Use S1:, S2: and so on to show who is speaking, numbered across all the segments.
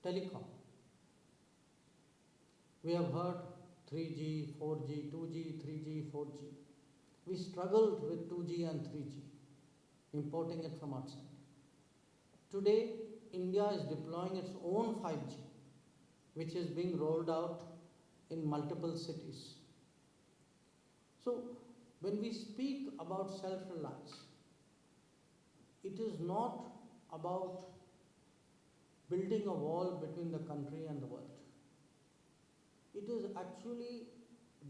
S1: telecom. We have heard 3G, 4G, 2G, 3G, 4G. We struggled with 2G and 3G, importing it from outside. Today, India is deploying its own 5G, which is being rolled out in multiple cities. So, when we speak about self-reliance, it is not about building a wall between the country and the world. It is actually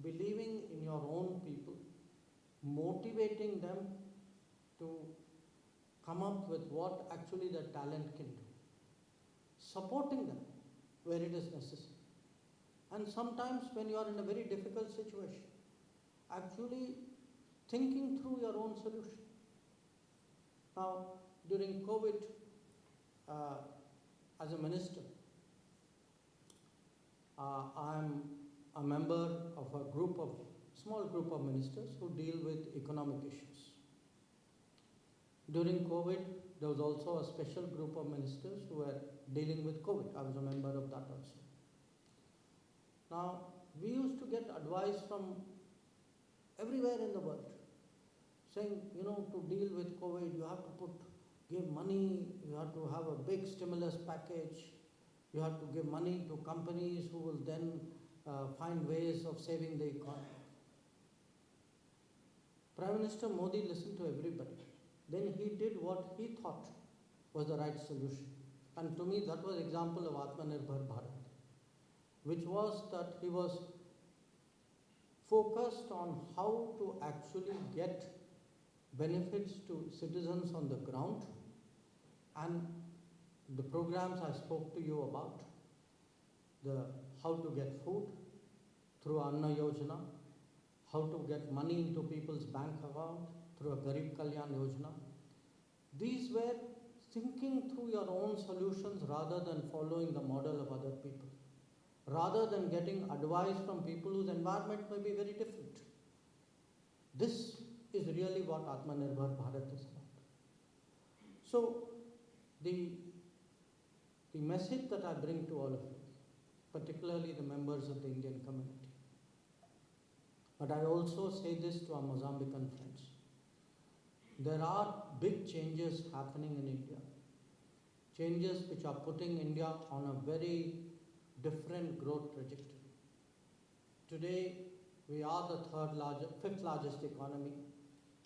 S1: believing in your own people, motivating them to come up with what actually their talent can do, supporting them where it is necessary. And sometimes when you are in a very difficult situation, actually thinking through your own solution. Now, during COVID, as a minister, I'm a member of a small group of ministers who deal with economic issues. During COVID, there was also a special group of ministers who were dealing with COVID. I was a member of that also. Now, we used to get advice from everywhere in the world, saying, to deal with COVID, you have to give money, you have to have a big stimulus package, you have to give money to companies who will then find ways of saving the economy. Prime Minister Modi listened to everybody. Then he did what he thought was the right solution. And to me, that was an example of Atmanirbhar Bharat, which was that he was focused on how to actually get benefits to citizens on the ground, and the programs I spoke to you about, how to get food through Anna Yojana, how to get money into people's bank account through a Garib Kalyan Yojana. These were thinking through your own solutions rather than following the model of other people, rather than getting advice from people whose environment may be very different. This is really what Atmanirbhar Bharat is about. So, the message that I bring to all of you, particularly the members of the Indian community, but I also say this to our Mozambican friends. There are big changes happening in India, changes which are putting India on a very different growth trajectory. Today, we are the fifth largest economy,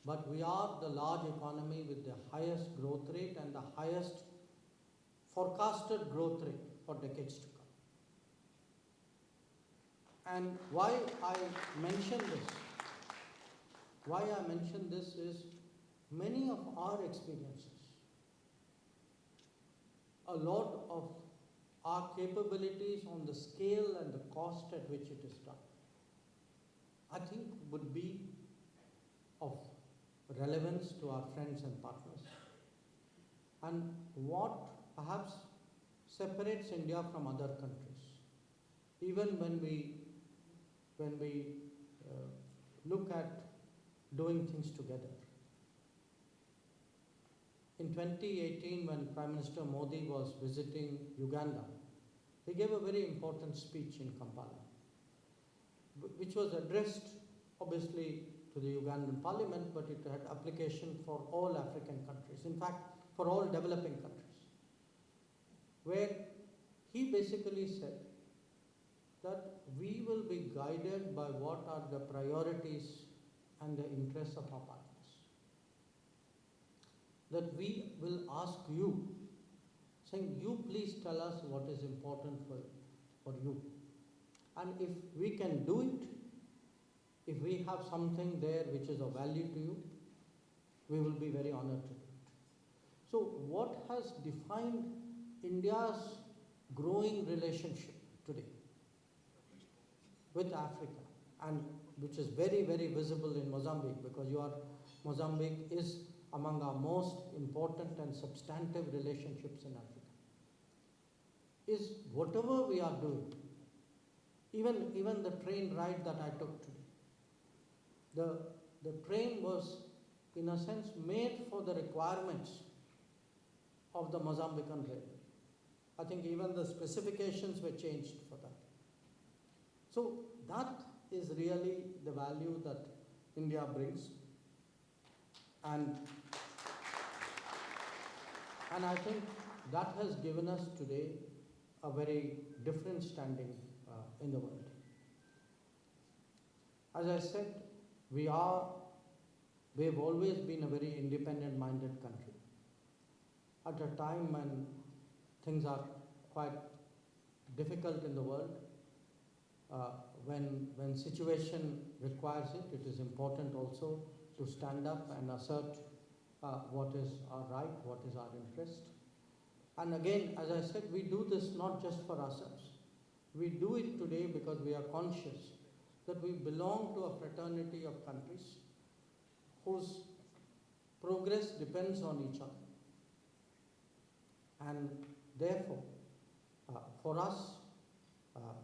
S1: but we are the large economy with the highest growth rate and the highest forecasted growth rate for decades to come. And why I mention this is many of our experiences, a lot of our capabilities on the scale and the cost at which it is done, I think would be of relevance to our friends and partners. And what perhaps separates India from other countries, even when we look at doing things together. In 2018, when Prime Minister Modi was visiting Uganda, he gave a very important speech in Kampala, which was addressed obviously to the Ugandan parliament, but it had application for all African countries, in fact, for all developing countries, where he basically said that we will be guided by what are the priorities and the interests of our partners. That we will ask you, saying, you please tell us what is important for you. And if we can do it, if we have something there which is of value to you, we will be very honored to do it. So what has defined India's growing relationship today with Africa, and which is very, very visible in Mozambique, because Mozambique is among our most important and substantive relationships in Africa, is whatever we are doing, even the train ride that I took today. The train was, in a sense, made for the requirements of the Mozambican railway. I think even the specifications were changed for that. So that is really the value that India brings. And I think that has given us today a very different standing in the world. As I said, we've always been a very independent-minded country. At a time when things are quite difficult in the world, when situation requires it, it is important also to stand up and assert what is our right, what is our interest. And again, as I said, we do this not just for ourselves. We do it today because we are conscious that we belong to a fraternity of countries whose progress depends on each other. And therefore, for us,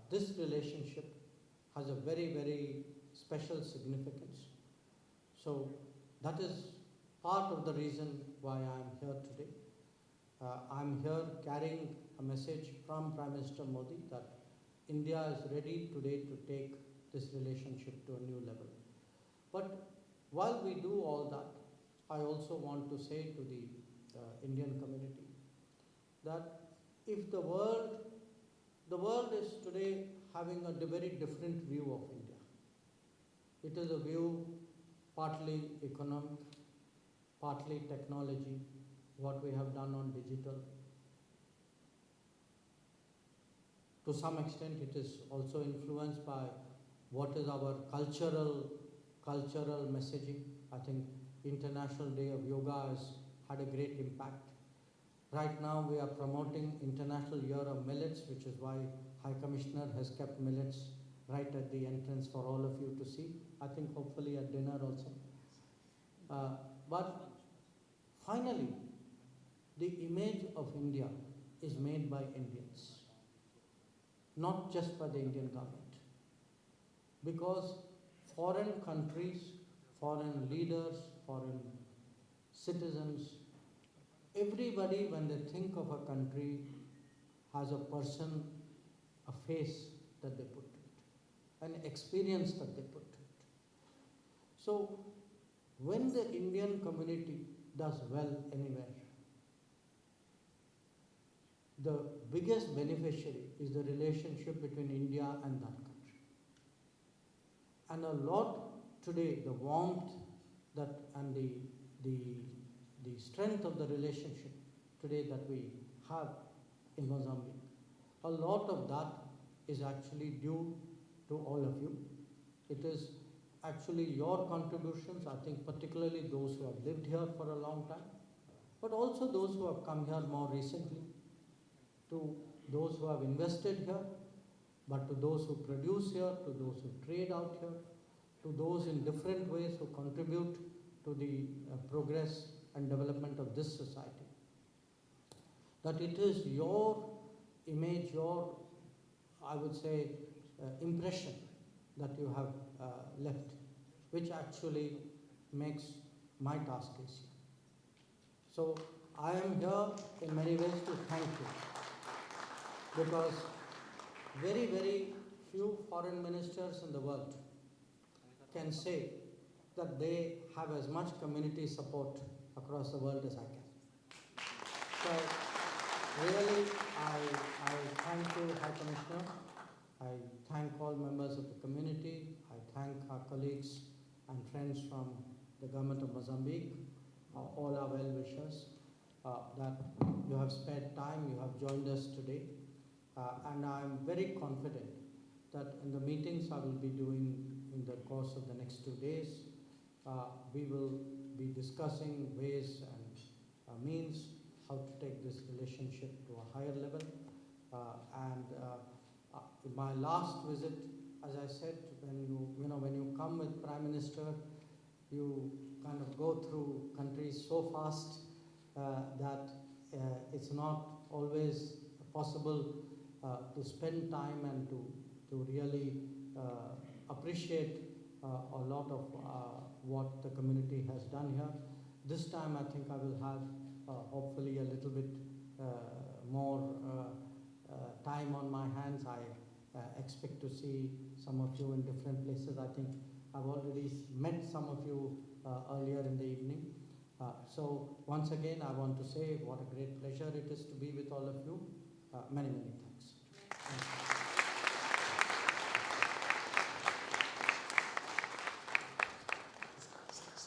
S1: this relationship has a very, very special significance. So that is part of the reason why I am here today. I'm here carrying a message from Prime Minister Modi that India is ready today to take this relationship to a new level. But while we do all that, I also want to say to the Indian community that if the world is today having a very different view of India. It is a view partly economic, partly technology, what we have done on digital. To some extent, it is also influenced by what is our cultural messaging. I think International Day of Yoga has had a great impact. Right now, we are promoting International Year of Millets, which is why High Commissioner has kept millets right at the entrance for all of you to see. I think hopefully at dinner also. But finally, the image of India is made by Indians, not just by the Indian government. Because foreign countries, foreign leaders, foreign citizens, everybody, when they think of a country, has a person, a face that they put to it, an experience that they put to it. So, when the Indian community does well anywhere, the biggest beneficiary is the relationship between India and that country. And a lot today, the warmth that and the strength of the relationship today that we have in Mozambique, a lot of that is actually due to all of you. It is actually your contributions, I think particularly those who have lived here for a long time, but also those who have come here more recently, to those who have invested here, but to those who produce here, to those who trade out here, to those in different ways who contribute to the progress and development of this society. That it is your image, your, I would say, impression that you have left, which actually makes my task easier. So I am here in many ways to thank you, because very, very few foreign ministers in the world can say that they have as much community support across the world as I can. So really, I thank you, High Commissioner. I thank all members of the community. I thank our colleagues and friends from the government of Mozambique, all our well-wishers, that you have spared time, you have joined us today. And I am very confident that in the meetings I will be doing in the course of the next 2 days, we will be discussing ways and means how to take this relationship to a higher level. In my last visit, as I said, when you come with Prime Minister, you kind of go through countries so fast that it's not always possible to spend time and to really appreciate a lot of what the community has done here. This time I think I will have hopefully a little bit more time on my hands. I expect to see some of you in different places. I think I've already met some of you earlier in the evening. So once again, I want to say what a great pleasure it is to be with all of you. Many, many thanks.